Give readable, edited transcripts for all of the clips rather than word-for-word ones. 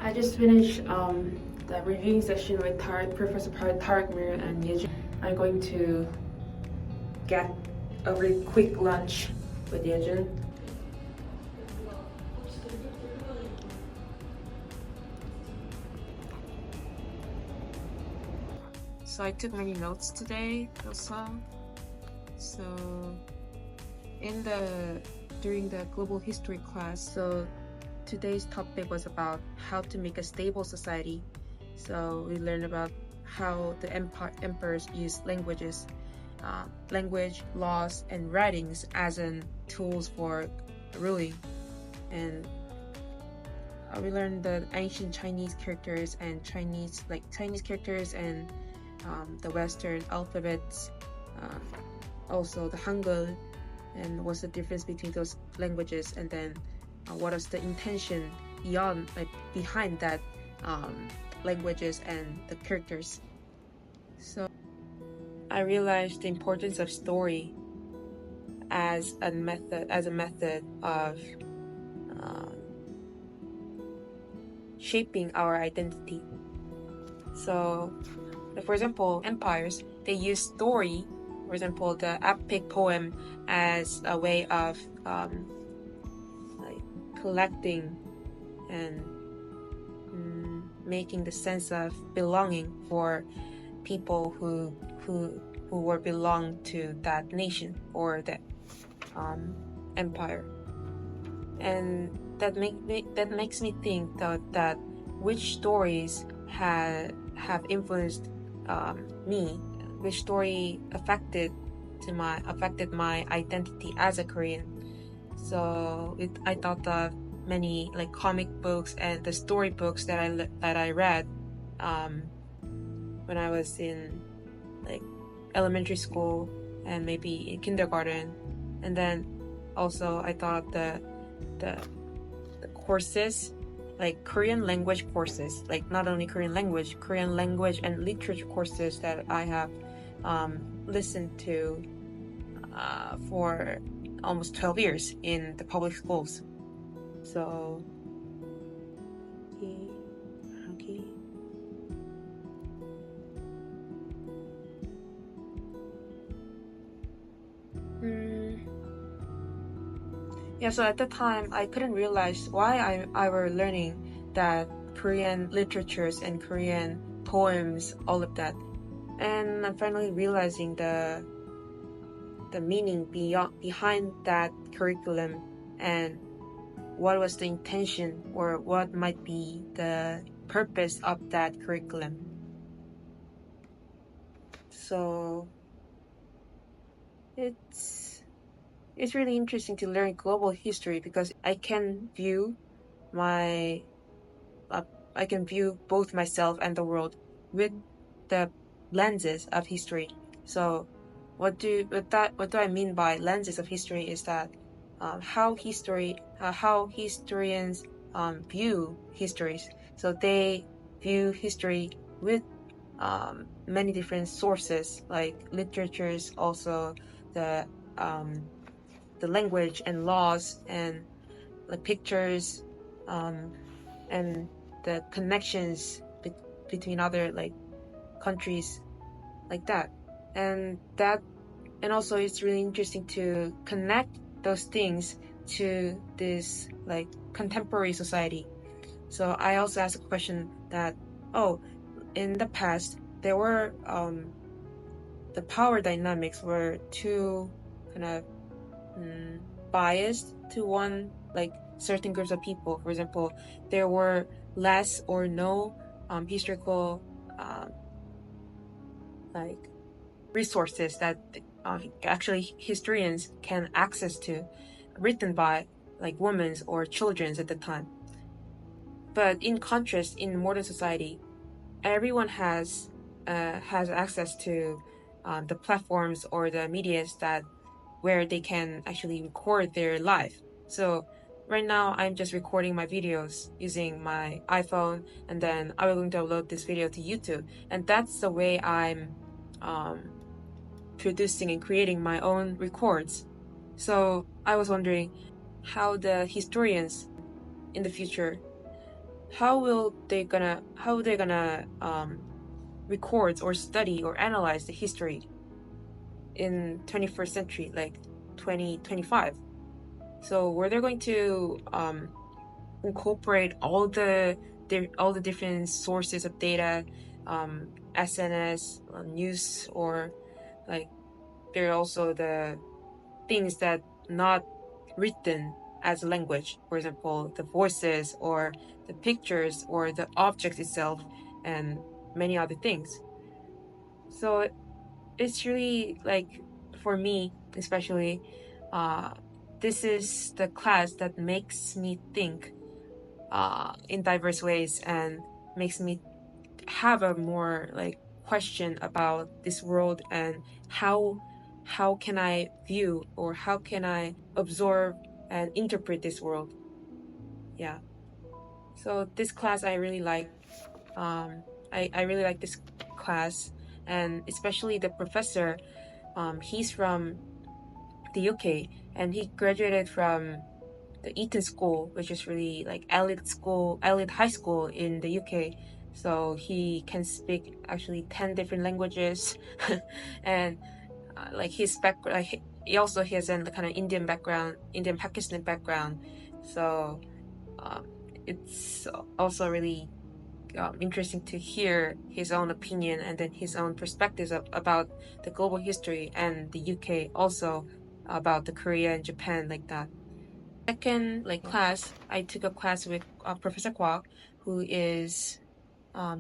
I just finished the reviewing session with Professor Tarek Mir and Yejun. I'm going to get a really quick lunch with Yejun. So I took many notes today also. So during the global history class, so today's topic was about how to make a stable society. So we learned about how the emperors use language, laws, and writings as tools for ruling. And we learned the ancient Chinese characters and Chinese characters and the Western alphabets, also the Hangul, and what's the difference between those languages, and then what is the intention behind that languages and the characters. So I realized the importance of story as a method of shaping our identity. So, for example, empires, they use story, for example, the epic poem, as a way of collecting and making the sense of belonging for people who were belong to that nation or that empire. And that makes me think that which stories have influenced me, which story affected my identity as a Korean. So I thought of many comic books and the storybooks that I read when I was in elementary school and maybe in kindergarten. And then also I thought the courses, Korean language courses, not only Korean language and literature courses that I have listened to for almost 12 years in the public schools. So okay. Yeah, so at the time I couldn't realize why I were learning that Korean literatures and Korean poems, all of that. And I'm finally realizing the meaning behind that curriculum and what was the intention or what might be the purpose of that curriculum. So it's really interesting to learn global history because I can view both myself and the world with the lenses of history. So what do I mean by lenses of history is that how historians view histories. So they view history with many different sources, like literatures, also the language and laws and the pictures, and the connections between other countries, like that. And also it's really interesting to connect those things to this contemporary society. So I also asked a question that, in the past there were the power dynamics were too kind of biased to one certain groups of people. For example, there were less or no historical resources that actually historians can access to, written by women or children at the time. But in contrast, in modern society, everyone has access to the platforms or the medias where they can actually record their life. So right now I'm just recording my videos using my iPhone, and then I will going to upload this video to YouTube, and that's the way I'm producing and creating my own records. So I was wondering how the historians in the future how they gonna record or study or analyze the history in 21st century, like 2025? So were they going to incorporate all the different sources of data, SNS, news, or like there are also the things that not written as a language, for example, the voices or the pictures or the object itself, and many other things. So it's really like, for me especially, uh, this is the class that makes me think in diverse ways and makes me have a more like question about this world and how can I view or how can I absorb and interpret this world. Yeah. So this class I really like. I really like this class, and especially the professor. He's from the UK and he graduated from the Eton School, which is really like elite high school in the UK. So he can speak actually 10 different languages, and like his background, like he also has a kind of Indian background, Indian Pakistani background. So um, it's also really interesting to hear his own opinion and then his own perspectives about the global history and the UK also about the Korea and Japan like that. Second like class, I took a class with Professor Kwok, who is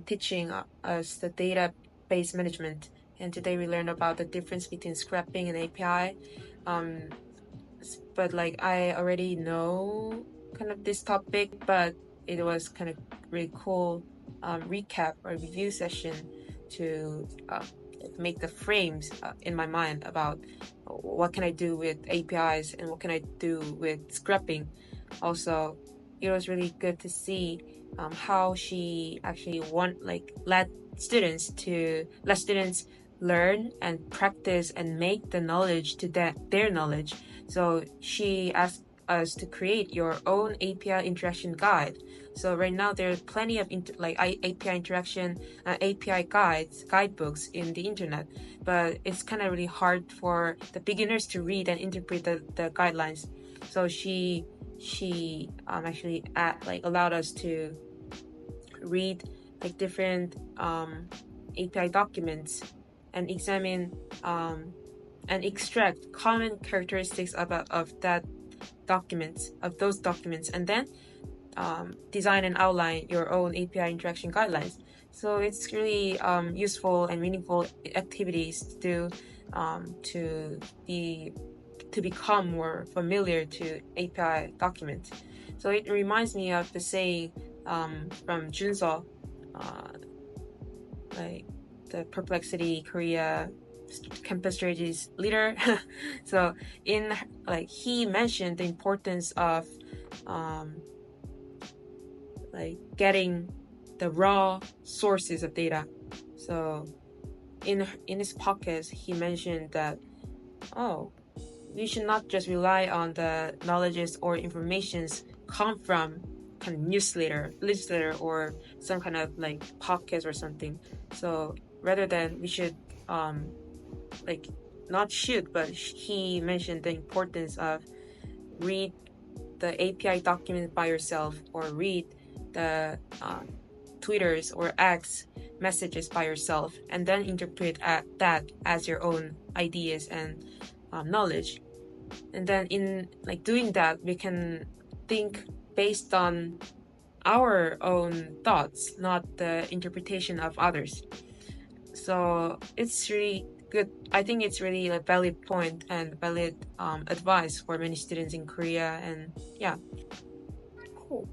teaching us the database management. And today we learned about the difference between scrapping and API. Um, but like I already know kind of this topic, but it was kind of really cool recap or review session to make the frames in my mind about what can I do with APIs and what can I do with scrapping. Also, it was really good to see how she actually let students learn and practice and make the knowledge to their knowledge. So she asked us to create your own API interaction guide. So right now there are plenty of API interaction, API guidebooks in the internet, but it's kind of really hard for the beginners to read and interpret the guidelines. So she actually allowed us to read like different API documents and examine and extract common characteristics of those documents, and then design and outline your own API interaction guidelines. So it's really useful and meaningful activities to do to become more familiar to API documents. So it reminds me of the saying from Junso, like the Perplexity Korea campus strategies leader. So he mentioned the importance of getting the raw sources of data. So in his podcast he mentioned that we should not just rely on the knowledges or informations come from kind of newsletter or some kind of like podcast or something. So rather than we should not should, but he mentioned the importance of read the API document by yourself or read the Twitters or X messages by yourself and then interpret that as your own ideas and knowledge. And then in doing that, we can think based on our own thoughts, not the interpretation of others. So it's really good. I think it's really a valid point and valid advice for many students in Korea. And yeah, cool.